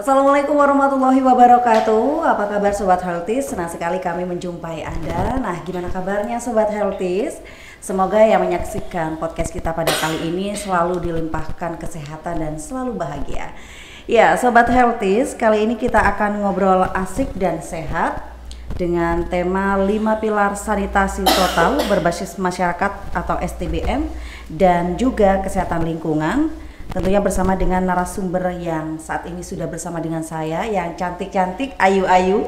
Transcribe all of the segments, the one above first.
Assalamualaikum warahmatullahi wabarakatuh. Apa kabar Sobat Healthies? Senang sekali kami menjumpai Anda. Nah, gimana kabarnya Sobat Healthies? Semoga yang menyaksikan podcast kita pada kali ini selalu dilimpahkan kesehatan dan selalu bahagia. Ya, Sobat Healthies, kali ini kita akan ngobrol asik dan sehat dengan tema 5 pilar sanitasi total berbasis masyarakat atau STBM dan juga kesehatan lingkungan. Tentunya bersama dengan narasumber yang saat ini sudah bersama dengan saya yang cantik-cantik, ayu-ayu.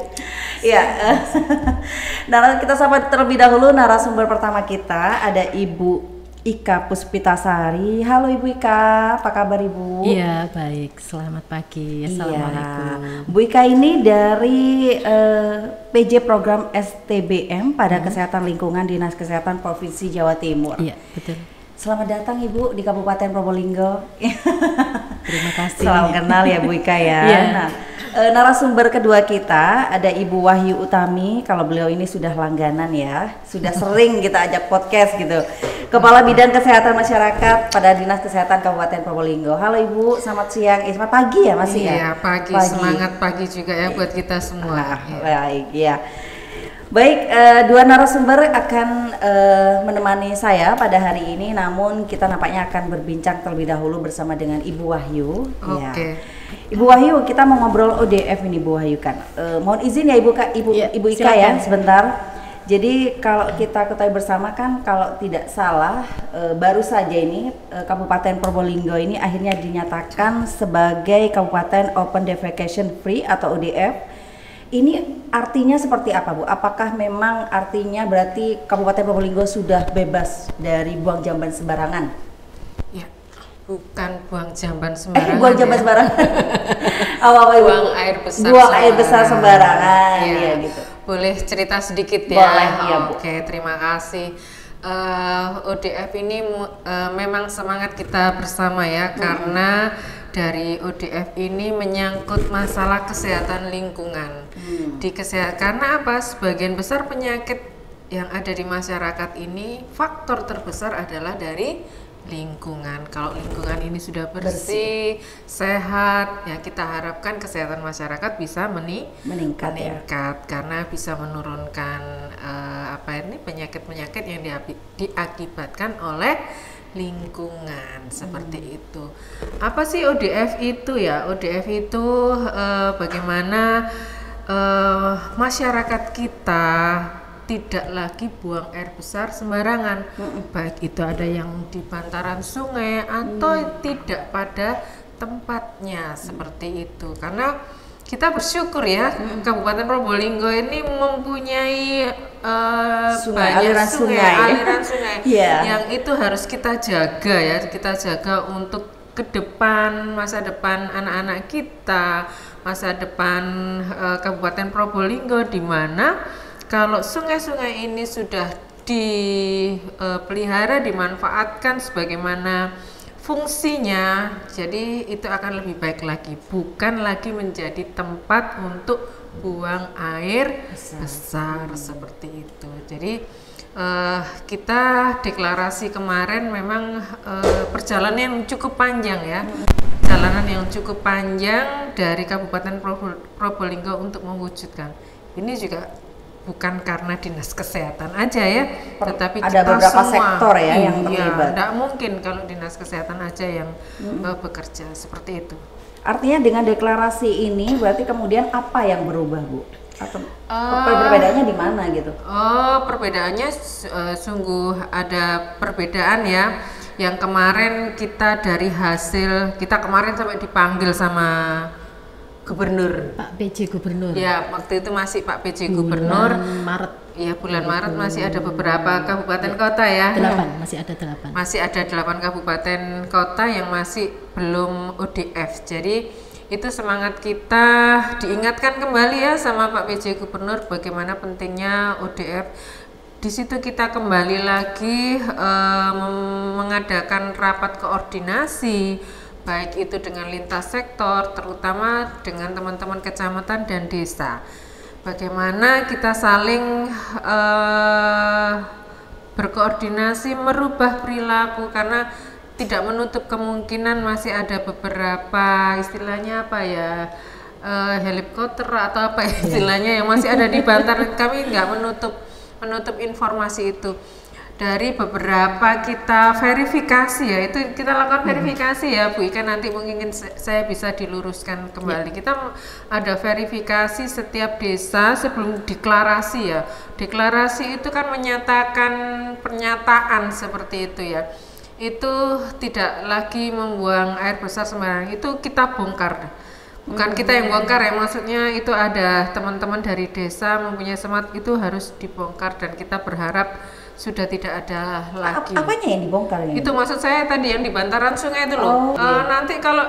Ya, nah kita sapa terlebih dahulu narasumber pertama kita ada Ibu Ika Puspitasari. Halo Ibu Ika, apa kabar Ibu? Iya baik, selamat pagi. Assalamualaikum. Bu Ika ini dari PJ Program STBM pada Kesehatan Lingkungan Dinas Kesehatan Provinsi Jawa Timur. Iya betul. Selamat datang Ibu di Kabupaten Probolinggo. Terima kasih. Salam kenal ya Bu Ika ya. Yeah. Nah, narasumber kedua kita ada Ibu Wahyu Utami. Kalau beliau ini sudah langganan ya, sudah sering kita ajak podcast gitu. Kepala Bidang Kesehatan Masyarakat pada Dinas Kesehatan Kabupaten Probolinggo. Halo Ibu, selamat siang. Selamat pagi ya masih ya? Iya pagi. Semangat pagi juga ya buat kita semua. Baik ya. Baik, dua narasumber akan menemani saya pada hari ini, namun kita nampaknya akan berbincang terlebih dahulu bersama dengan Ibu Wahyu. Oke. Ya. Ibu Wahyu, kita mau ngobrol ODF ini Bu Wahyu kan. Mohon izin ya Ibu Ika silakan. ya sebentar. Jadi kalau kita ketahui bersama kan kalau tidak salah baru saja ini Kabupaten Probolinggo ini akhirnya dinyatakan sebagai Kabupaten Open Defecation Free atau ODF. Ini artinya seperti apa Bu? Apakah memang artinya berarti Kabupaten Probolinggo sudah bebas dari buang jamban sembarangan? Ya, bukan buang jamban sembarangan. Buang jamban ya. sembarangan. Buang air besar. Buang air besar sembarangan. Ya, Ya gitu. Boleh cerita sedikit ya? Boleh, ya, Bu. Oke, terima kasih. ODF ini memang semangat kita bersama ya, karena dari ODF ini menyangkut masalah kesehatan lingkungan. Karena apa? Sebagian besar penyakit yang ada di masyarakat ini faktor terbesar adalah dari lingkungan. Kalau lingkungan ini sudah bersih, sehat, ya kita harapkan kesehatan masyarakat bisa meningkat karena bisa menurunkan penyakit-penyakit yang diakibatkan oleh lingkungan seperti itu. Apa sih ODF itu ya? ODF itu bagaimana masyarakat kita tidak lagi buang air besar sembarangan, baik itu ada yang di bantaran sungai atau tidak pada tempatnya seperti itu. Karena kita bersyukur ya, Kabupaten Probolinggo ini mempunyai aliran sungai yang itu harus kita jaga ya, kita jaga untuk ke depan, masa depan anak-anak kita, masa depan Kabupaten Probolinggo, di mana kalau sungai-sungai ini sudah dipelihara, dimanfaatkan sebagaimana fungsinya, jadi itu akan lebih baik lagi, bukan lagi menjadi tempat untuk buang air besar seperti itu. Jadi kita deklarasi kemarin memang perjalanan yang cukup panjang ya, perjalanan yang cukup panjang dari Kabupaten Probolinggo untuk mewujudkan ini juga bukan karena dinas kesehatan aja ya, tetapi ada kita beberapa semua sektor ya yang terlibat. Tidak mungkin kalau dinas kesehatan aja yang bekerja seperti itu. Artinya dengan deklarasi ini berarti kemudian apa yang berubah Bu? Atau perbedaannya di mana gitu? Perbedaannya sungguh ada perbedaan ya. Yang kemarin kita dari hasil kita kemarin sampai dipanggil sama Gubernur, Pak PJ Gubernur. Ya, waktu itu masih Pak PJ Gubernur. Maret. Ya, bulan Maret masih ada beberapa kabupaten kota ya. 8, masih ada 8. Masih ada 8 kabupaten kota yang masih belum ODF. Jadi itu semangat kita diingatkan kembali ya sama Pak PJ Gubernur bagaimana pentingnya ODF. Di situ kita kembali lagi mengadakan rapat koordinasi, baik itu dengan lintas sektor, terutama dengan teman-teman kecamatan dan desa. Bagaimana kita saling berkoordinasi merubah perilaku, karena tidak menutup kemungkinan masih ada beberapa istilahnya apa ya, helikopter atau apa istilahnya yang masih ada di Bantar. Kami nggak menutup informasi itu. Dari beberapa kita verifikasi ya, itu kita lakukan verifikasi ya Bu Ika, nanti mungkin saya bisa diluruskan kembali. Kita ada verifikasi setiap desa sebelum deklarasi ya. Deklarasi itu kan menyatakan pernyataan seperti itu ya. Itu tidak lagi membuang air besar sembarangan, itu kita bongkar. Bukan kita yang bongkar ya, maksudnya itu ada teman-teman dari desa mempunyai semangat, itu harus dibongkar dan kita berharap sudah tidak ada lagi. Apanya yang dibongkar ini? Itu maksud saya tadi yang di bantaran sungai itu loh. Nanti kalau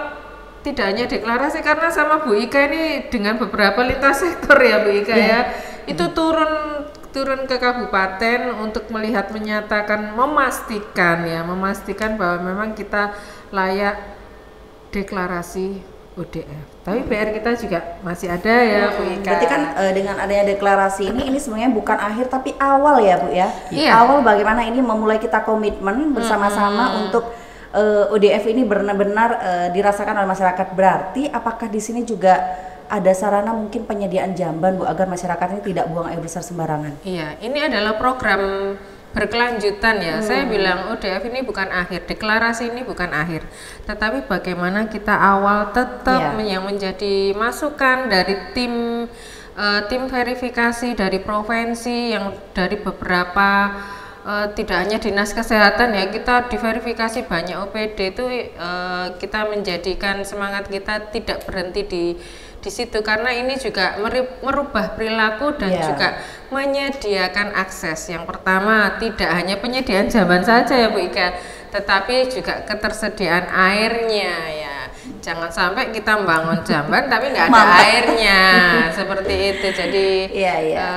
tidak hanya deklarasi, karena sama Bu Ika ini dengan beberapa lintas sektor ya Bu Ika ya, itu turun ke kabupaten untuk melihat, menyatakan, memastikan bahwa memang kita layak deklarasi ODF. Tapi PR kita juga masih ada ya Bu Ika. Berarti kan dengan adanya deklarasi ini sebenarnya bukan akhir tapi awal ya Bu ya. Iya. Awal bagaimana ini memulai kita komitmen bersama-sama untuk ODF ini benar-benar dirasakan oleh masyarakat. Berarti apakah di sini juga ada sarana mungkin penyediaan jamban Bu agar masyarakat ini tidak buang air besar sembarangan? Iya, ini adalah program berkelanjutan ya. Saya bilang ODF ini bukan akhir, deklarasi ini bukan akhir, tetapi bagaimana kita awal tetap yang menjadi masukan dari tim verifikasi dari provinsi, yang dari beberapa tidak hanya dinas kesehatan ya, kita diverifikasi banyak OPD itu, kita menjadikan semangat kita tidak berhenti di situ, karena ini juga merubah perilaku dan juga menyediakan akses. Yang pertama, tidak hanya penyediaan jamban saja ya Bu Ika, tetapi juga ketersediaan airnya ya. Jangan sampai kita membangun jamban tapi nggak ada airnya seperti itu. Jadi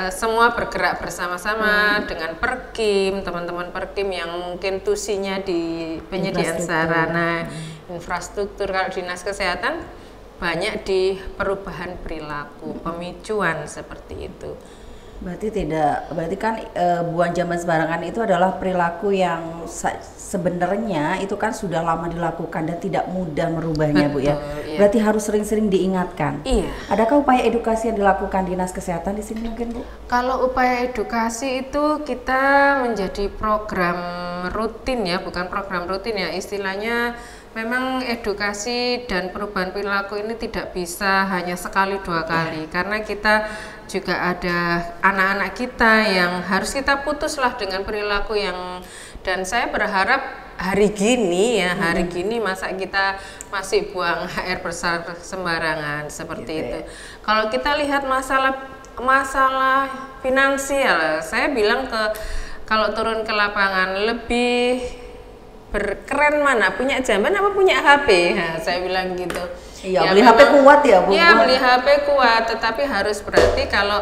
semua bergerak bersama-sama dengan Perkim, teman-teman Perkim yang mungkin tusinya di penyediaan sarana infrastruktur. Kalau dinas kesehatan banyak di perubahan perilaku, pemicuan seperti itu. Berarti kan buang jamban sembarangan itu adalah perilaku yang sebenarnya itu kan sudah lama dilakukan dan tidak mudah merubahnya. Betul, Bu ya. Berarti harus sering-sering diingatkan. Iya. Adakah upaya edukasi yang dilakukan dinas kesehatan di sini mungkin Bu? Kalau upaya edukasi itu kita menjadi program rutin ya, bukan program rutin ya, istilahnya. Memang edukasi dan perubahan perilaku ini tidak bisa hanya sekali dua kali, karena kita juga ada anak-anak kita yang harus kita putuslah dengan perilaku yang, dan saya berharap hari gini masa kita masih buang air besar sembarangan seperti itu. Kalau kita lihat masalah finansial, saya bilang kalau turun ke lapangan lebih berkeren mana, punya jamban apa punya HP? Nah, saya bilang gitu. Iya, beli HP kuat ya Bu? Iya, beli HP kuat, tetapi harus berarti kalau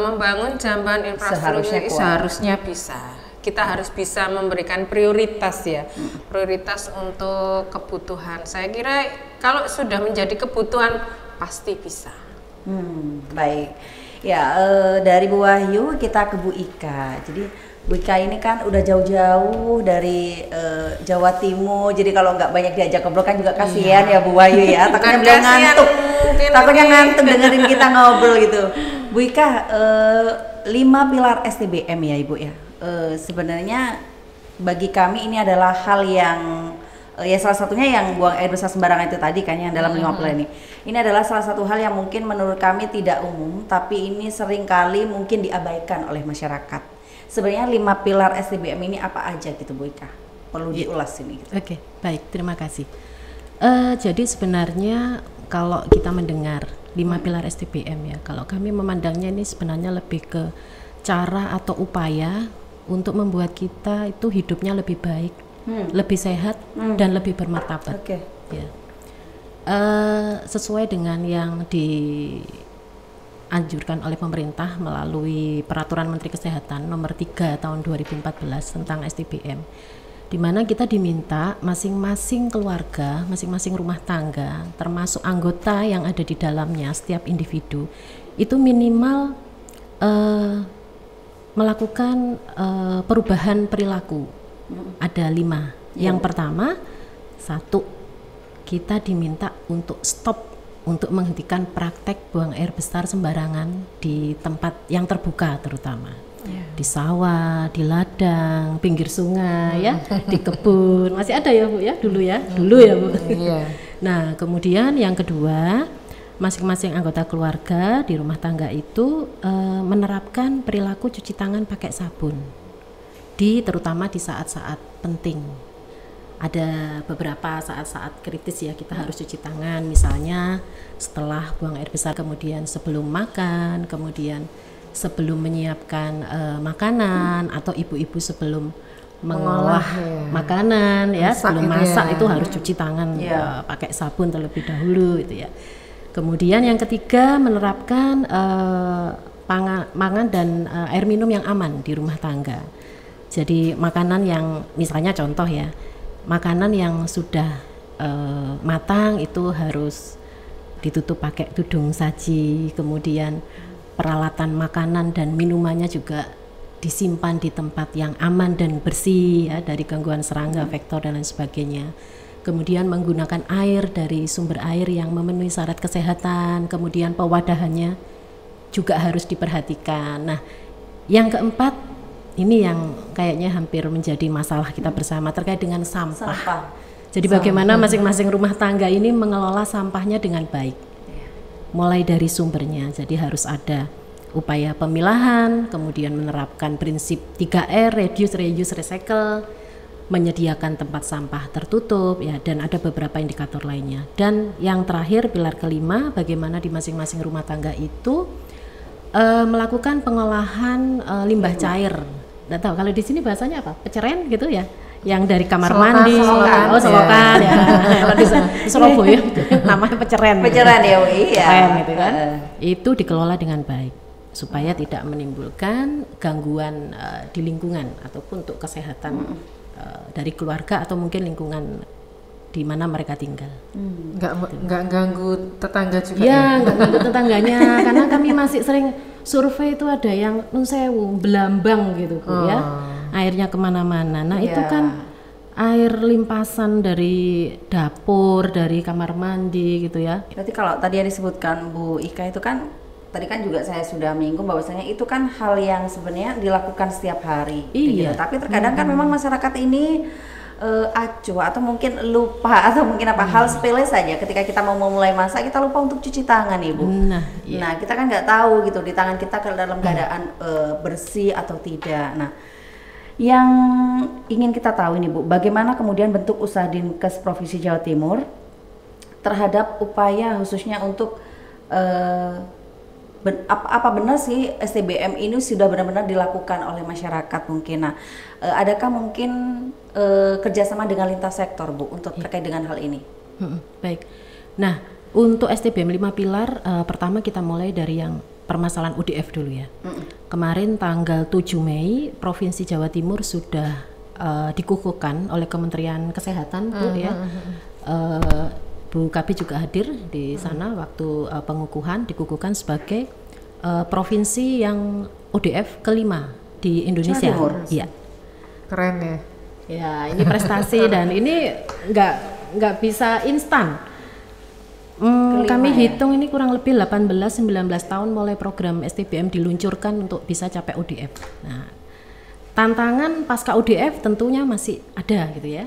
membangun jamban infrastruktur seharusnya bisa. Kita harus bisa memberikan prioritas ya, prioritas untuk kebutuhan. Saya kira kalau sudah menjadi kebutuhan pasti bisa. Baik. Ya, dari Bu Wahyu kita ke Bu Ika. Jadi Bu Ika ini kan udah jauh-jauh dari Jawa Timur, jadi kalau nggak banyak diajak ngobrol kan juga kasihan ya Bu Wahyu ya, takutnya beliau ngantuk, dengerin kita ngobrol gitu. Bu Ika, 5 pilar STBM ya Ibu ya, sebenarnya bagi kami ini adalah hal yang ya salah satunya yang buang air besar sembarangan itu tadi kan yang dalam 5 pilar ini. Ini adalah salah satu hal yang mungkin menurut kami tidak umum, tapi ini seringkali mungkin diabaikan oleh masyarakat. Sebenarnya 5 pilar STBM ini apa aja gitu Bu Ika? Perlu diulas ini gitu. Oke, baik, terima kasih. Jadi sebenarnya kalau kita mendengar 5 pilar STBM ya, kalau kami memandangnya ini sebenarnya lebih ke cara atau upaya untuk membuat kita itu hidupnya lebih baik, lebih sehat dan lebih bermartabat. Ya. Sesuai dengan yang dianjurkan oleh pemerintah melalui Peraturan Menteri Kesehatan Nomor 3 Tahun 2014 tentang STBM, di mana kita diminta masing-masing keluarga, masing-masing rumah tangga, termasuk anggota yang ada di dalamnya, setiap individu itu minimal melakukan perubahan perilaku. Ada 5. Yang pertama, 1, kita diminta untuk stop untuk menghentikan praktek buang air besar sembarangan di tempat yang terbuka terutama. Di sawah, di ladang, pinggir sungai ya, di kebun. Masih ada ya Bu ya dulu ya? Dulu ya Bu. Nah, kemudian yang kedua, masing-masing anggota keluarga di rumah tangga itu menerapkan perilaku cuci tangan pakai sabun. Terutama di saat-saat penting. Ada beberapa saat-saat kritis ya kita harus cuci tangan, misalnya setelah buang air besar, kemudian sebelum makan, kemudian sebelum menyiapkan makanan, atau ibu-ibu sebelum mengolah makanan ya, sebelum masak itu harus cuci tangan pakai sabun terlebih dahulu itu ya. Kemudian yang ketiga, menerapkan pangan dan air minum yang aman di rumah tangga. Jadi makanan yang misalnya contoh ya, makanan yang sudah matang itu harus ditutup pakai tudung saji, kemudian peralatan makanan dan minumannya juga disimpan di tempat yang aman dan bersih ya, dari gangguan serangga, vektor dan lain sebagainya. Kemudian menggunakan air dari sumber air yang memenuhi syarat kesehatan, kemudian pewadahannya juga harus diperhatikan. Nah, yang keempat ini yang kayaknya hampir menjadi masalah kita bersama terkait dengan sampah. Jadi bagaimana masing-masing rumah tangga ini mengelola sampahnya dengan baik, mulai dari sumbernya. Jadi harus ada upaya pemilahan, kemudian menerapkan prinsip 3R, reduce, reuse, recycle, menyediakan tempat sampah tertutup ya, dan ada beberapa indikator lainnya. Dan yang terakhir, pilar kelima, bagaimana di masing-masing rumah tangga itu melakukan pengolahan limbah cair. Nggak tahu kalau di sini bahasanya apa, peceren gitu ya, yang dari kamar mandi, selokan ya. Kalau di Surabaya namanya peceren ya Bu, peceren gitu kan. Itu dikelola dengan baik supaya tidak menimbulkan gangguan di lingkungan ataupun untuk kesehatan dari keluarga atau mungkin lingkungan di mana mereka tinggal. Nggak ganggu tetangga juga ya? Nggak ganggu tetangganya karena kami masih sering survei itu ada yang nun sewu belambang gitu Bu ya, airnya kemana-mana. Nah itu kan air limpasan dari dapur, dari kamar mandi gitu ya. Berarti kalau tadi yang disebutkan Bu Ika itu kan, tadi kan juga saya sudah menyinggung bahwasanya itu kan hal yang sebenarnya dilakukan setiap hari. Iya. Gitu. Tapi terkadang kan memang masyarakat ini acuh atau mungkin lupa atau mungkin hal sepele saja ketika kita mau memulai masak kita lupa untuk cuci tangan Ibu. Nah kita kan nggak tahu gitu di tangan kita dalam keadaan bersih atau tidak. Nah yang ingin kita tahu ini Bu, bagaimana kemudian bentuk usaha Dinkes Provinsi Jawa Timur terhadap upaya khususnya untuk apa benar sih STBM ini sudah benar-benar dilakukan oleh masyarakat mungkin. Nah, adakah mungkin kerjasama dengan lintas sektor Bu untuk terkait dengan hal ini? Baik. Nah, untuk STBM 5 pilar, pertama kita mulai dari yang permasalahan UDF dulu ya. Kemarin tanggal 7 Mei Provinsi Jawa Timur sudah dikukuhkan oleh Kementerian Kesehatan Bu ya. Bu Kapi juga hadir di sana waktu pengukuhan, dikukuhkan sebagai provinsi yang ODF kelima di Indonesia. Iya. Keren ya. Ya, ini prestasi dan ini nggak bisa instan. Kami hitung ini kurang lebih 18-19 tahun mulai program STBM diluncurkan untuk bisa capai ODF. Nah, tantangan pasca ODF tentunya masih ada gitu ya.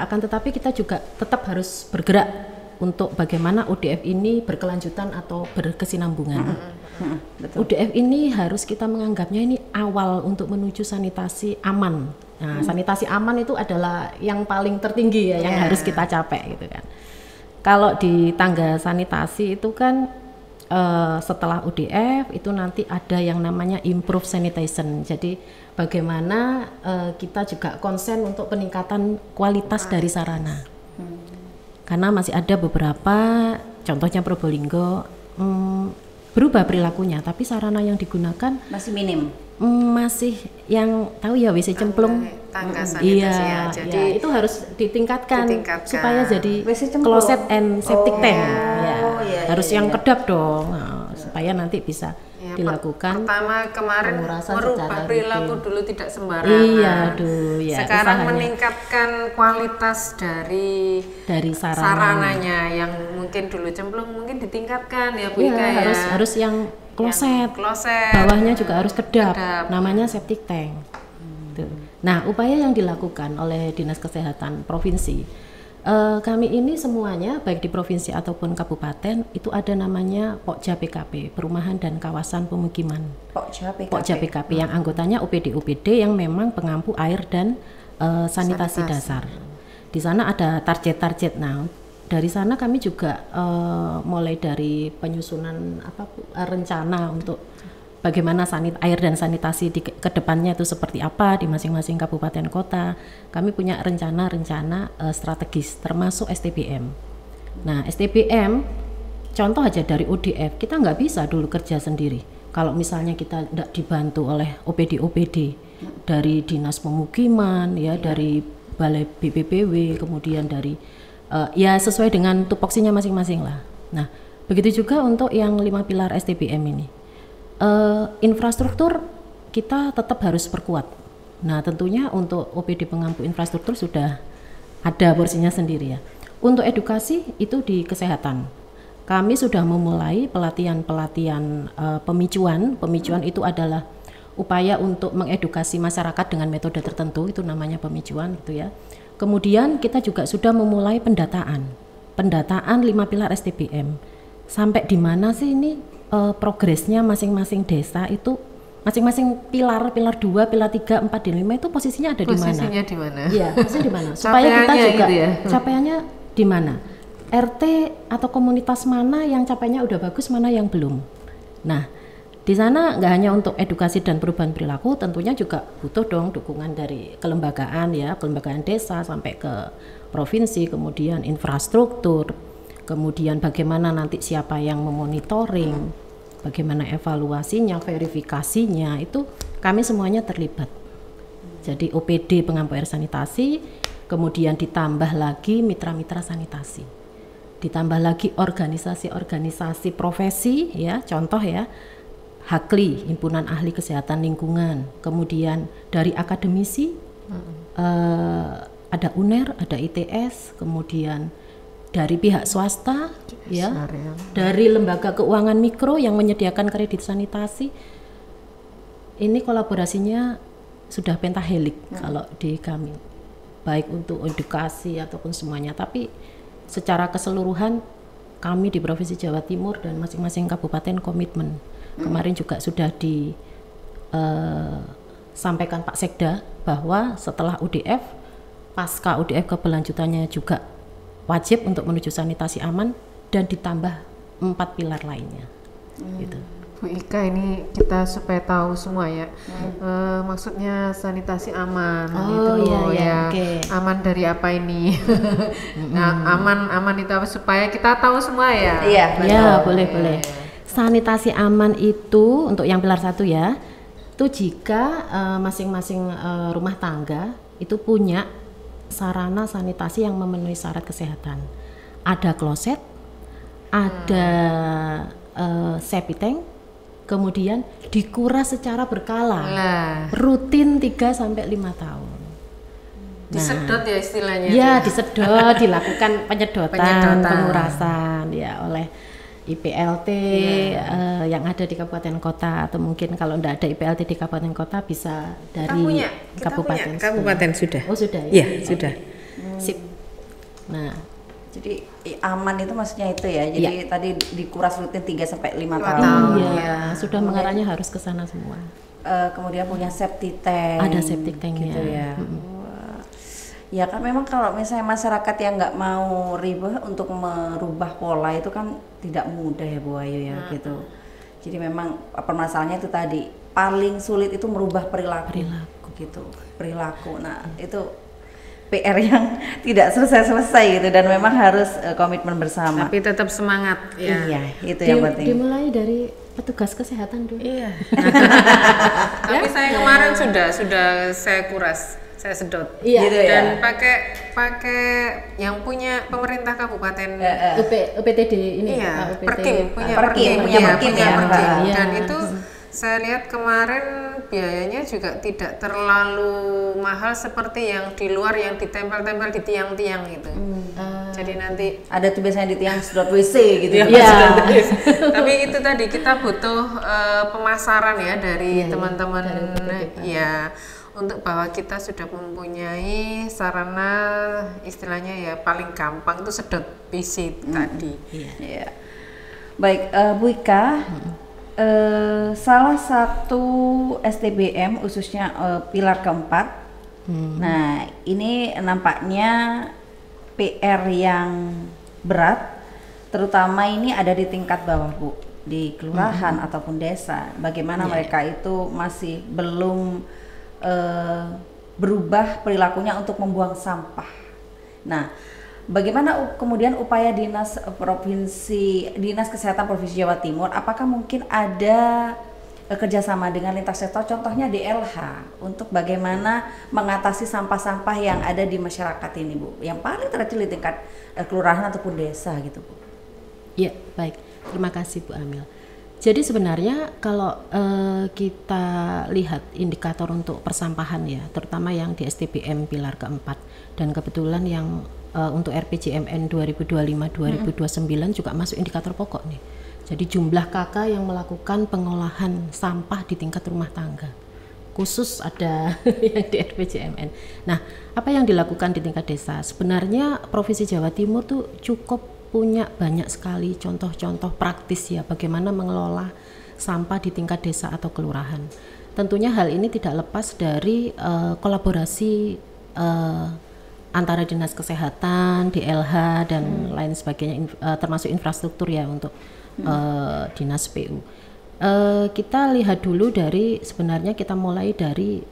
Akan tetapi kita juga tetap harus bergerak untuk bagaimana ODF ini berkelanjutan atau berkesinambungan. ODF ini harus kita menganggapnya ini awal untuk menuju sanitasi aman. Nah, sanitasi aman itu adalah yang paling tertinggi ya, yang harus kita capai gitu kan. Kalau di tangga sanitasi itu kan setelah ODF itu nanti ada yang namanya improve sanitation. Jadi bagaimana kita juga konsen untuk peningkatan kualitas dari sarana. Karena masih ada beberapa, contohnya Probolinggo, berubah perilakunya, tapi sarana yang digunakan masih minim. Masih yang tahu ya WC cemplung. Tangga sanitasi ya, jadi ya, itu harus ditingkatkan supaya jadi closet and septic tank. Harus yang kedap dong, supaya nanti bisa dilakukan. Pertama kemarin pengurasan merubah secara perilaku rutin. dulu tidak sembarangan. Iya, aduh, ya. Sekarang usahanya. meningkatkan kualitas dari sarananya yang mungkin dulu cemplung mungkin ditingkatkan ya Bu Iya, Ika ya. harus yang kloset. Kloset. Bawahnya juga harus kedap. Namanya septic tank. Tuh. Nah, upaya yang dilakukan oleh Dinas Kesehatan Provinsi, kami ini semuanya baik di provinsi ataupun kabupaten itu ada namanya Pokja PKP, Perumahan dan Kawasan Pemukiman. Pokja PKP yang anggotanya OPD yang memang pengampu air dan sanitasi dasar. Di sana ada target-target. Nah, dari sana kami juga mulai dari penyusunan rencana untuk bagaimana air dan sanitasi di kedepannya itu seperti apa di masing-masing kabupaten kota. Kami punya rencana-rencana strategis termasuk STBM. Nah, STBM contoh aja dari ODF, kita nggak bisa dulu kerja sendiri. Kalau misalnya kita tidak dibantu oleh OPD dari Dinas Pemukiman ya, dari Balai BPPW, kemudian dari ya sesuai dengan tupoksinya masing-masing lah. Nah, begitu juga untuk yang 5 pilar STBM ini. Infrastruktur kita tetap harus perkuat. Nah, tentunya untuk OPD pengampu infrastruktur sudah ada porsinya sendiri ya. Untuk edukasi itu di kesehatan. Kami sudah memulai pelatihan pemicuan. Pemicuan itu adalah upaya untuk mengedukasi masyarakat dengan metode tertentu, itu namanya pemicuan gitu ya. Kemudian kita juga sudah memulai pendataan 5 pilar STBM. Sampai di mana sih ini progresnya masing-masing desa itu, masing-masing pilar 2, pilar 3, 4, dan 5 itu posisinya ada di mana? Posisinya di mana? Iya, posisinya di mana? Supaya kita juga gitu ya? capaiannya di mana? RT atau komunitas mana yang capaiannya udah bagus, mana yang belum. Nah, di sana nggak hanya untuk edukasi dan perubahan perilaku, tentunya juga butuh dong dukungan dari kelembagaan ya, kelembagaan desa sampai ke provinsi, kemudian infrastruktur, kemudian bagaimana nanti siapa yang memonitoring, bagaimana evaluasinya, verifikasinya, itu kami semuanya terlibat. Jadi OPD pengampu air sanitasi, kemudian ditambah lagi mitra-mitra sanitasi, ditambah lagi organisasi-organisasi profesi ya, contoh ya, HAKLI, Himpunan Ahli Kesehatan Lingkungan, kemudian dari akademisi ada UNER, ada ITS, kemudian dari pihak swasta ya, dari lembaga keuangan mikro yang menyediakan kredit sanitasi. Ini kolaborasinya sudah pentahelik kalau di kami, baik untuk edukasi ataupun semuanya, tapi secara keseluruhan kami di Provinsi Jawa Timur dan masing-masing kabupaten komitmen. Kemarin juga sudah disampaikan Pak Sekda bahwa setelah UDF, pasca UDF keberlanjutannya juga wajib untuk menuju sanitasi aman dan ditambah 4 pilar lainnya. Gitu. Bu Ika, ini kita supaya tahu semua ya, maksudnya sanitasi aman ya. Okay. Aman dari apa ini? Nah, aman itu apa, supaya kita tahu semua ya. Iya, ya, boleh. Sanitasi aman itu untuk yang pilar 1 ya, itu jika masing-masing rumah tangga itu punya sarana sanitasi yang memenuhi syarat kesehatan. Ada kloset, ada septic tank, kemudian dikuras secara berkala, rutin 3 sampai 5 tahun. Disedot ya istilahnya. Ya, disedot, dilakukan penyedotan, pengurasan ya oleh IPLT yang ada di kabupaten kota, atau mungkin kalau tidak ada IPLT di kabupaten kota bisa dari kabupaten. Kabupaten sudah. Oh sudah ya? Iya sudah. Sip. Nah, jadi aman itu maksudnya itu ya. Jadi tadi dikuras rutin 3 sampai 5 tahun. Iya, sudah mengarahnya harus ke sana semua. Kemudian punya septic tank. Ada septic tanknya. Gitu ya. Ya kan memang kalau misalnya masyarakat yang nggak mau ribet untuk merubah pola itu kan tidak mudah ya Bu Ayu ya gitu. Jadi memang permasalahannya itu tadi paling sulit itu merubah perilaku. Gitu. Perilaku. Nah, itu PR yang tidak selesai gitu dan memang harus komitmen bersama. Tapi tetap semangat ya. Iya, itu yang penting. Dimulai dari petugas kesehatan dulu. Iya. Tapi saya kemarin sudah saya kuras, saya sedot. Iya. Gitu dan ya. pakai yang punya pemerintah kabupaten UPTD ini. Iya, UPT, Perkim punya Perkim, Perkim. ya. Dan itu Saya lihat kemarin biayanya juga tidak terlalu mahal seperti yang di luar yang ditempel-tempel di tiang-tiang itu. Jadi nanti Ada tuh biasanya di tiang sedot WC gitu. ya, Iya. tapi itu tadi kita butuh pemasaran ya dari teman-teman ya, untuk bahwa kita sudah mempunyai sarana istilahnya ya paling gampang itu sedot PC tadi. Iya. Baik, Bu Ika, salah satu STBM khususnya pilar keempat. Nah, ini nampaknya PR yang berat, terutama ini ada di tingkat bawah, Bu, di kelurahan ataupun desa. Bagaimana mereka itu masih belum berubah perilakunya untuk membuang sampah. Nah, bagaimana kemudian upaya Dinas Kesehatan Provinsi Jawa Timur? Apakah mungkin ada kerjasama dengan lintas sektor, contohnya DLH, untuk bagaimana mengatasi sampah-sampah yang ada di masyarakat ini, Bu? Yang paling terkecil di tingkat kelurahan ataupun desa gitu, Bu. Ya, baik. Terima kasih Bu Amil. Jadi sebenarnya kalau kita lihat indikator untuk persampahan ya, terutama yang di STBM pilar keempat, dan kebetulan yang untuk RPJMN 2025-2029 juga masuk indikator pokok nih. Jadi jumlah KK yang melakukan pengolahan sampah di tingkat rumah tangga, khusus ada yang di RPJMN. Nah, apa yang dilakukan di tingkat desa? Sebenarnya Provinsi Jawa Timur tuh cukup punya banyak sekali contoh-contoh praktis ya bagaimana mengelola sampah di tingkat desa atau kelurahan. Tentunya hal ini tidak lepas dari kolaborasi antara Dinas Kesehatan, DLH dan lain sebagainya, termasuk infrastruktur ya untuk Dinas PU. Kita lihat dulu dari sebenarnya kita mulai dari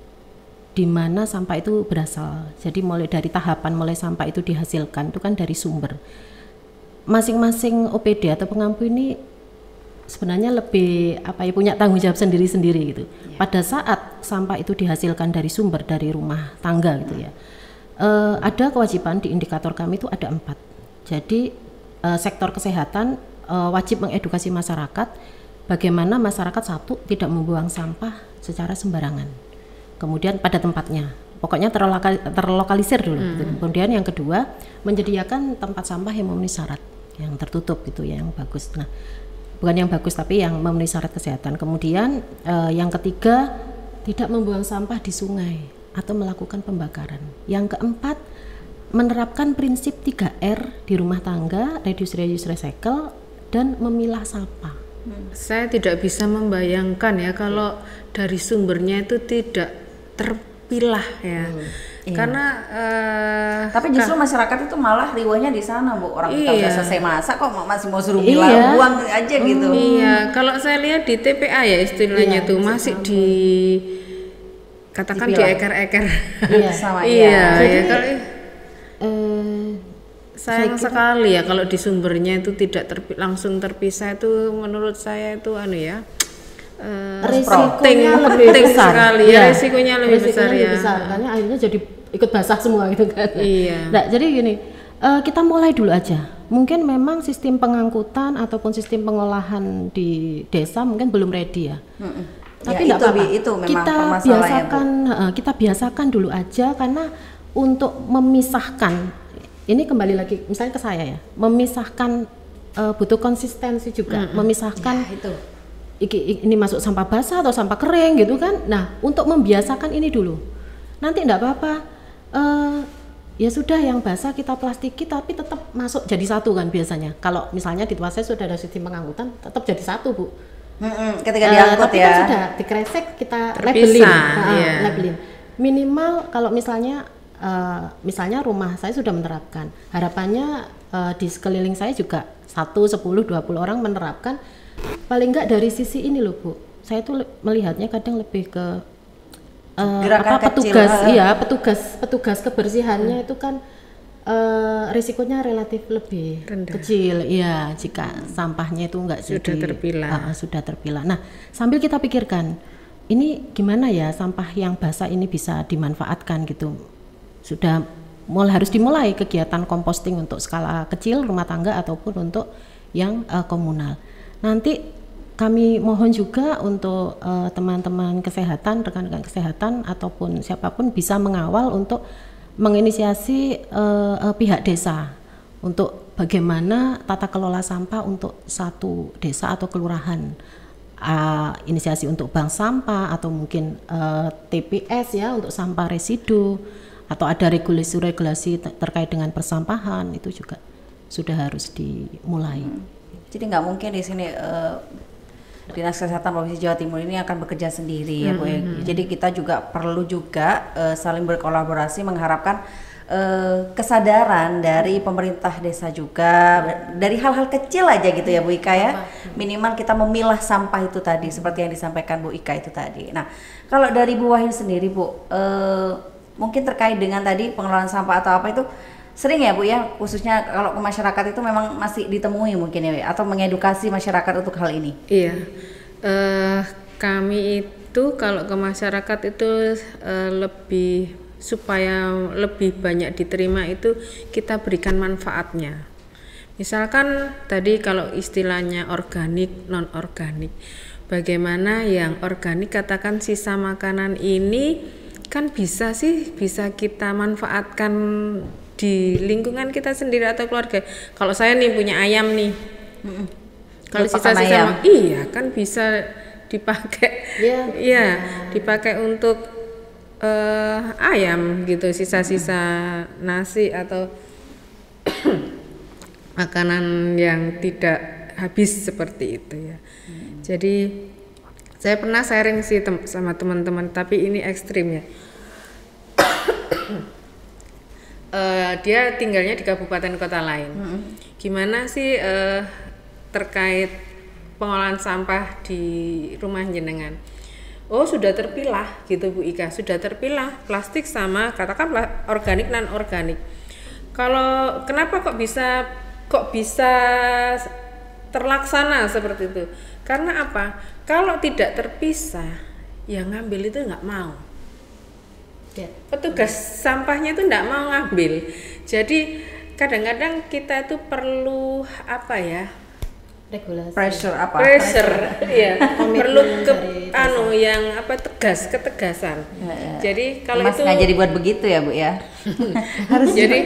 di mana sampah itu berasal. Jadi mulai dari tahapan mulai sampah itu dihasilkan itu kan dari sumber. Masing-masing OPD atau pengampu ini sebenarnya lebih punya tanggung jawab sendiri-sendiri gitu. Pada saat sampah itu dihasilkan dari sumber dari rumah tangga gitu ya. Ada kewajiban di indikator kami itu ada 4. Jadi sektor kesehatan wajib mengedukasi masyarakat bagaimana masyarakat satu tidak membuang sampah secara sembarangan. Kemudian pada tempatnya. Pokoknya terlokalisir dulu. Gitu. Kemudian yang kedua, menyediakan tempat sampah yang memenuhi syarat, yang tertutup gitu ya, yang bagus. Nah, bukan yang bagus tapi yang memenuhi syarat kesehatan. Kemudian yang ketiga, tidak membuang sampah di sungai atau melakukan pembakaran. Yang keempat, menerapkan prinsip 3R di rumah tangga, reduce, reuse, recycle, dan memilah sampah. Saya tidak bisa membayangkan ya kalau dari sumbernya itu tidak terpilah ya. Karena tapi justru masyarakat itu malah riwahnya di sana, Bu. Orang kita udah selesai masak kok masih mau suruh Iya. buang aja gitu. Iya, kalau saya lihat di TPA ya istilahnya tuh masih di katakan di eker-eker. Iya, sama Iya, Jadi, ya kalau sayang saya kira- sekali ya kalau di sumbernya itu tidak langsung terpisah, itu menurut saya itu Resikonya penting lebih besar sekali ya, resikonya lebih besar ya. karena akhirnya jadi ikut basah semua gitu kan. Iya. Nah, jadi gini, kita mulai dulu aja. Mungkin memang sistem pengangkutan ataupun sistem pengolahan di desa mungkin belum ready ya. Tapi Ya, enggak apa-apa. itu memang Kita permasalahannya, biasakan, kita biasakan dulu aja karena untuk memisahkan ini kembali lagi misalnya ke saya ya, memisahkan butuh konsistensi juga, memisahkan itu. ini masuk sampah basah atau sampah kering gitu kan. Nah, untuk membiasakan ini dulu. Nanti enggak apa-apa. Ya sudah yang basah kita plastiki tapi tetap masuk jadi satu kan biasanya. Kalau misalnya di tempat saya sudah ada sistem pengangkutan tetap jadi satu, Bu. Ketika diangkut tapi ya. kan sudah dikresek kita Terpisah, labelin. iya. Labelin. Minimal kalau misalnya rumah saya sudah menerapkan. Harapannya di sekeliling saya juga 1, 10, 20 orang menerapkan. Paling enggak dari sisi ini loh, Bu. Saya tuh melihatnya kadang lebih ke Gerakan petugas, kecil. petugas kebersihannya itu kan risikonya relatif lebih Rendah. kecil, ya jika sampahnya itu enggak Sudah terpilah. sudah terpilah. Nah, sambil kita pikirkan, ini gimana ya sampah yang basah ini bisa dimanfaatkan gitu. Sudah harus dimulai kegiatan composting untuk skala kecil rumah tangga ataupun untuk yang komunal. Nanti kami mohon juga untuk teman-teman kesehatan, rekan-rekan kesehatan ataupun siapapun bisa mengawal untuk menginisiasi pihak desa untuk bagaimana tata kelola sampah untuk satu desa atau kelurahan. Inisiasi untuk bank sampah atau mungkin TPS ya untuk sampah residu, atau ada regulasi-regulasi terkait dengan persampahan, itu juga sudah harus dimulai. Jadi nggak mungkin di sini Dinas Kesehatan Provinsi Jawa Timur ini akan bekerja sendiri ya Bu ya. Jadi kita juga perlu juga saling berkolaborasi, mengharapkan kesadaran dari pemerintah desa juga, dari hal-hal kecil aja gitu ya Bu Ika ya. Minimal kita memilah sampah itu tadi seperti yang disampaikan Bu Ika itu tadi. Nah, kalau dari Bu Wahyu sendiri Bu, mungkin terkait dengan tadi pengelolaan sampah atau apa itu sering ya Bu ya, khususnya kalau ke masyarakat itu memang masih ditemui mungkin ya, atau mengedukasi masyarakat untuk hal ini? Iya, kami itu kalau ke masyarakat itu lebih supaya lebih banyak diterima itu kita berikan manfaatnya. Misalkan tadi kalau istilahnya organik, non organik, bagaimana yang organik katakan sisa makanan ini kan bisa kita manfaatkan di lingkungan kita sendiri atau keluarga. Kalau saya nih punya ayam nih, kalau sisa-sisa iya kan bisa dipakai, dipakai untuk ayam gitu, sisa-sisa nasi atau makanan yang tidak habis seperti itu ya. Jadi saya pernah sharing sih sama teman-teman, tapi ini ekstrim ya. Dia tinggalnya di kabupaten kota lain. Gimana sih terkait pengolahan sampah di rumah jenengan? Oh sudah terpilah gitu Bu Ika, sudah terpilah plastik sama katakan organik non organik. Kalau kenapa kok bisa terlaksana seperti itu? Karena apa? Kalau tidak terpisah, yang ngambil itu nggak mau. Petugas sampahnya itu tidak mau ngambil. Jadi kadang-kadang kita itu perlu apa ya? Regulasi. Pressure, ya. Perlu yang apa ketegasan. Jadi kalau itu nggak jadi buat begitu ya Bu ya. Harus. Jadi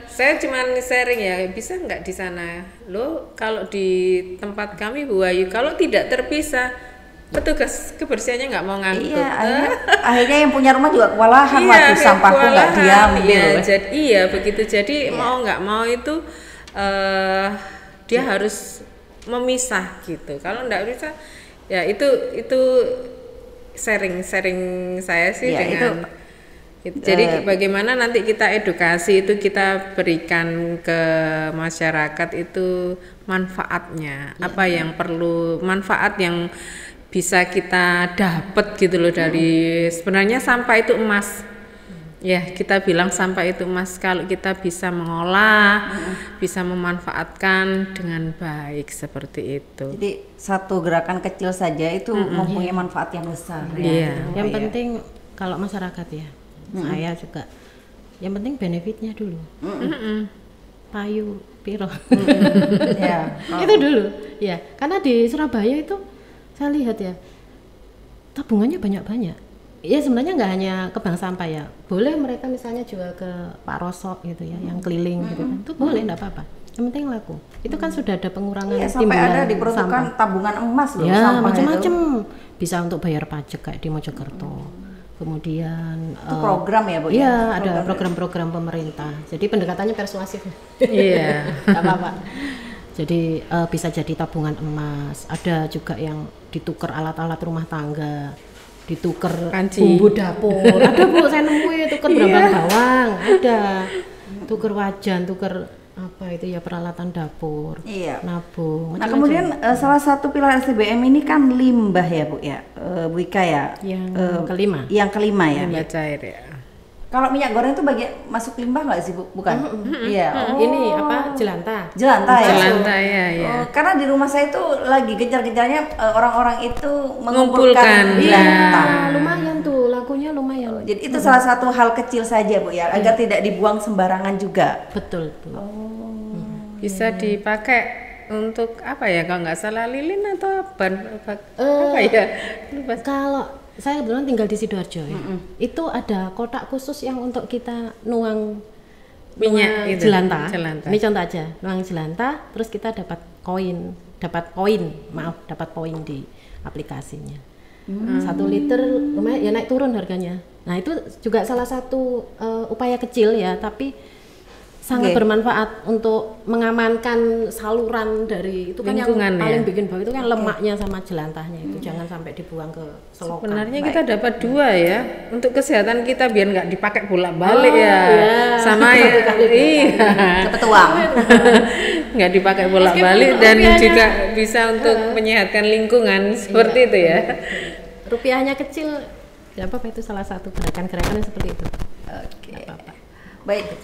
saya cuma sharing ya, bisa nggak di sana? Loh, kalau di tempat kami Bu Wahyu, kalau tidak terpisah, petugas kebersihannya nggak mau ngangkut. Iya, akhirnya yang punya rumah juga kewalahan, waduh sampahku nggak diambil. Begitu. Jadi mau nggak mau itu dia harus memisah gitu. Kalau nggak bisa, ya itu sharing saya sih dengan. Jadi bagaimana nanti kita edukasi itu kita berikan ke masyarakat itu manfaatnya, apa yang perlu, manfaat yang bisa kita dapat gitu loh dari sebenarnya sampah itu emas. Ya, kita bilang sampah itu emas kalau kita bisa mengolah, bisa memanfaatkan dengan baik seperti itu. Jadi satu gerakan kecil saja itu mempunyai manfaat yang besar. Iya. Yang penting kalau masyarakat ya, saya juga. Yang penting benefitnya dulu. Payu piro. Itu dulu. Ya, karena di Surabaya itu saya lihat ya tabungannya banyak-banyak. Ya sebenarnya nggak hanya ke bank sampah ya, boleh mereka misalnya jual ke Pak Rosok gitu ya, yang keliling gitu kan, itu boleh nggak apa-apa. Yang penting laku. Itu kan sudah ada pengurangan sampai ada diperuntukkan tabungan emas loh. Ya macam-macam, bisa untuk bayar pajak kayak di Mojokerto. Kemudian itu program ya Bu? Iya ada program-program pemerintah. Jadi pendekatannya persuasif. Iya. Nggak apa-apa. Jadi bisa jadi tabungan emas. Ada juga yang ditukar alat-alat rumah tangga, ditukar bumbu dapur. Ada Bu, saya nemuin tukar berambang bawang, ada tukar wajan, tukar apa itu ya peralatan dapur, nabung. Nah kemudian salah satu pilar STBM ini kan limbah ya Bu ya, Bu Ika ya. Yang kelima. Yang kelima ya. Limbah cair ya. Kalau minyak goreng itu masuk limbah nggak sih Bu? Bukan? Iya. Ini apa? Jelantah. Jelantah ya. Jelantah ya. Karena di rumah saya itu lagi gencar-gencarnya orang-orang itu mengumpulkan jelantah. Lumayan tuh, lakunya lumayan. Jadi itu salah satu hal kecil saja Bu ya, agar tidak dibuang sembarangan juga. Betul. Bisa dipakai untuk apa ya, kalau nggak salah lilin atau apa ya, lupa. Kalau saya kebetulan tinggal di Sidoarjo ya, itu ada kotak khusus yang untuk kita nuang Minyak itu, jelantah. jelantah. Ini contoh aja, nuang jelantah, terus kita dapat poin di aplikasinya. 1 liter lumayan ya, naik turun harganya. Nah itu juga salah satu upaya kecil ya, tapi sangat bermanfaat untuk mengamankan saluran dari itu kan lingkungan, yang paling ya? bikin bau itu kan lemaknya sama jelantahnya itu, jangan sampai dibuang ke selokan. Sebenarnya kita dapat 2 ya, untuk kesehatan kita biar nggak dipakai bolak-balik ya. Sama ya, iya. Cepet tuang. Nggak dipakai bolak-balik dan juga bisa untuk menyehatkan lingkungan seperti itu ya. Rupiahnya kecil, ya apa-apa, itu salah satu gerakan-gerakan yang seperti itu. Oke. Nggak apa-apa. Baik,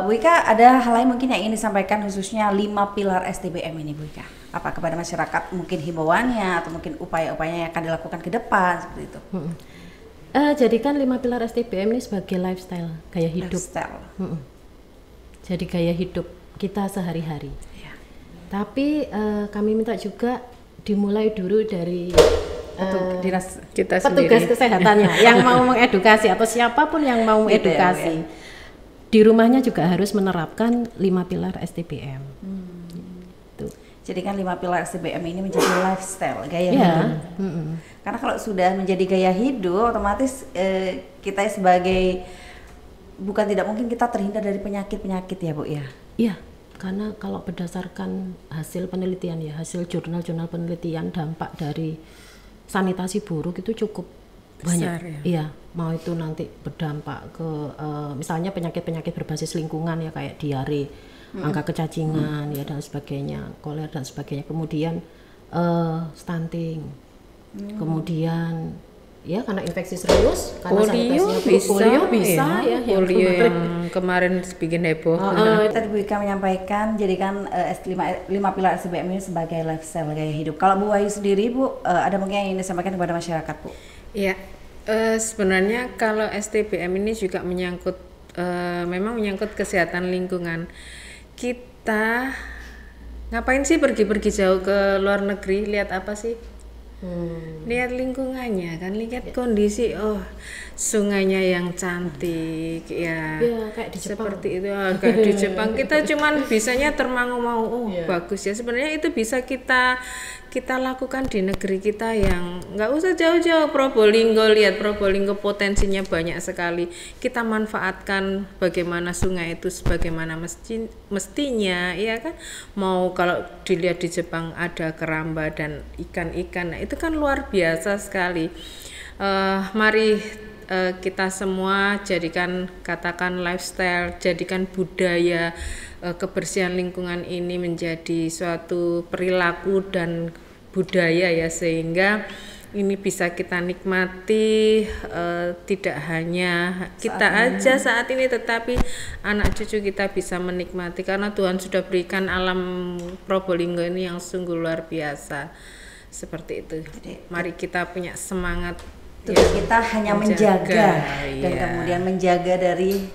Bu Ika, ada hal lain mungkin yang ingin disampaikan khususnya 5 pilar STBM ini, Bu Ika? Apa kepada masyarakat, mungkin himbauannya atau mungkin upaya-upaya yang akan dilakukan ke depan seperti itu? Jadikan 5 pilar STBM ini sebagai lifestyle, gaya hidup. Lifestyle. Jadi gaya hidup kita sehari-hari. Ya. Tapi kami minta juga dimulai dulu dari Dinas Kita petugas sendiri. kesehatannya yang mau mengedukasi atau siapapun yang mau Gitu ya, edukasi. Di rumahnya juga harus menerapkan 5 pilar STBM. Tuh. jadikan 5 pilar STBM ini menjadi lifestyle, gaya Ya. hidup. Karena kalau sudah menjadi gaya hidup, otomatis kita sebagai bukan tidak mungkin kita terhindar dari penyakit-penyakit ya, Bu ya. Iya, karena kalau berdasarkan hasil penelitian ya, hasil jurnal-jurnal penelitian dampak dari sanitasi buruk itu cukup banyak. Besar, ya? Iya, mau itu nanti berdampak ke misalnya penyakit-penyakit berbasis lingkungan ya, kayak diare, angka kecacingan ya dan sebagainya, kolera dan sebagainya. Kemudian stunting. Kemudian ya karena infeksi serius, karena polio bisa ya, polio yang kemarin bikin heboh. Tadi Bu Ika menyampaikan jadikan 5 pilar STBM ini sebagai lifestyle, gaya hidup. Kalau Bu Wahyu sendiri, Bu, ada mungkin yang ingin disampaikan kepada masyarakat, Bu? Ya, sebenarnya kalau STBM ini juga menyangkut, memang menyangkut kesehatan lingkungan. Kita ngapain sih pergi-pergi jauh ke luar negeri? Lihat apa sih? Lihat lingkungannya kan, lihat kondisi, oh sungainya yang cantik ya, kayak di Jepang. seperti itu, kayak di Jepang. Kita cuman bisanya termangu-mangu, bagus ya. Sebenarnya itu bisa kita lakukan di negeri kita yang nggak usah jauh-jauh. Probolinggo, lihat Probolinggo potensinya banyak sekali. Kita manfaatkan bagaimana sungai itu sebagaimana mestinya, ya kan. Mau kalau dilihat di Jepang ada keramba dan ikan-ikan, nah itu kan luar biasa sekali. Mari kita semua jadikan, katakan lifestyle, jadikan budaya kebersihan lingkungan ini menjadi suatu perilaku dan budaya ya, sehingga ini bisa kita nikmati, tidak hanya kita aja saat ini, tetapi anak cucu kita bisa menikmati, karena Tuhan sudah berikan alam Probolinggo ini yang sungguh luar biasa. Seperti itu. Mari kita punya semangat. Tugas kita hanya menjaga dan iya. kemudian menjaga dari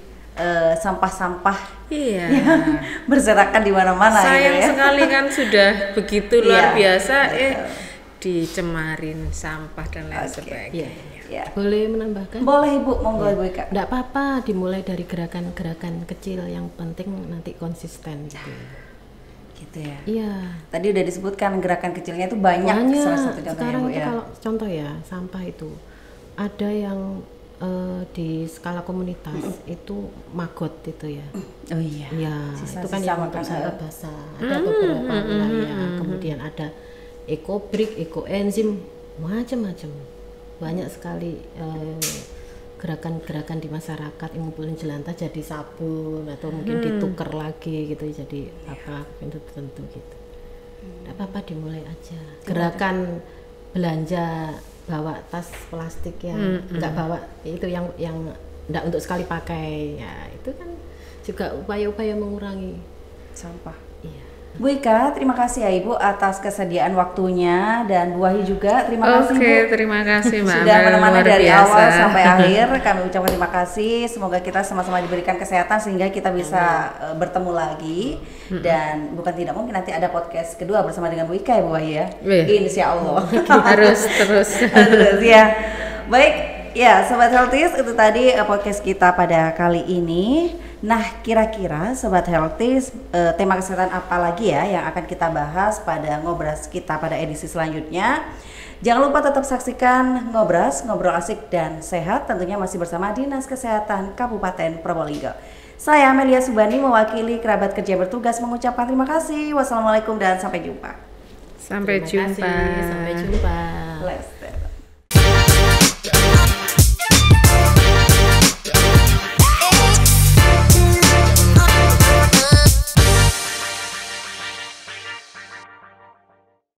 sampah-sampah Iya. yang berserakan di mana-mana. Sayang gitu ya. sekali kan sudah begitu luar Iya, biasa, betul. Dicemarin sampah dan lain Oke. sebagainya. Ya. Boleh menambahkan? Boleh Ibu, monggo Ibu Ika. Nggak apa-apa, dimulai dari gerakan-gerakan kecil, yang penting nanti konsisten gitu. Gitu ya. Iya. Tadi udah disebutkan gerakan kecilnya itu banyak, salah satu contohnya Sekarang Bu itu ya. kalau contoh ya, sampah itu ada yang di skala komunitas itu magot itu ya. Oh iya. Ya, Sisa-sisa itu kan yang untuk makan, sampah basah. Ada beberapa wilayah. Kemudian ada ekobrik, ekoenzim, macam-macam. Banyak sekali gerakan-gerakan di masyarakat yang ngumpulin jelantah jadi sabun atau mungkin ditukar lagi gitu jadi apa pintu tertentu gitu. Tidak apa-apa, dimulai aja. Gerakan belanja bawa tas plastik yang nggak bawa, itu yang nggak untuk sekali pakai ya, itu kan juga upaya-upaya mengurangi Sampah. iya Bu Ika, terima kasih ya Ibu atas kesediaan waktunya, dan Bu Wahyu juga terima kasih Bu. Oke, terima kasih Mbak Sudah Amel, menemani luar dari biasa. awal sampai akhir. Kami ucapkan terima kasih. Semoga kita sama-sama diberikan kesehatan sehingga kita bisa bertemu lagi. Dan bukan tidak mungkin nanti ada podcast kedua bersama dengan Bu Ika ya Bu Wahyu ya. Insya Allah. Harus terus. Terus ya. Baik, ya Sobat Healthies, itu tadi podcast kita pada kali ini. Nah, kira-kira Sobat Healthies, tema kesehatan apa lagi ya yang akan kita bahas pada Ngobras kita pada edisi selanjutnya? Jangan lupa tetap saksikan Ngobras, ngobrol asik dan sehat, tentunya masih bersama Dinas Kesehatan Kabupaten Probolinggo. Saya Amelia Subani mewakili kerabat kerja bertugas mengucapkan terima kasih. Wassalamualaikum dan sampai jumpa. Sampai Terima jumpa. kasih, sampai jumpa. Bless.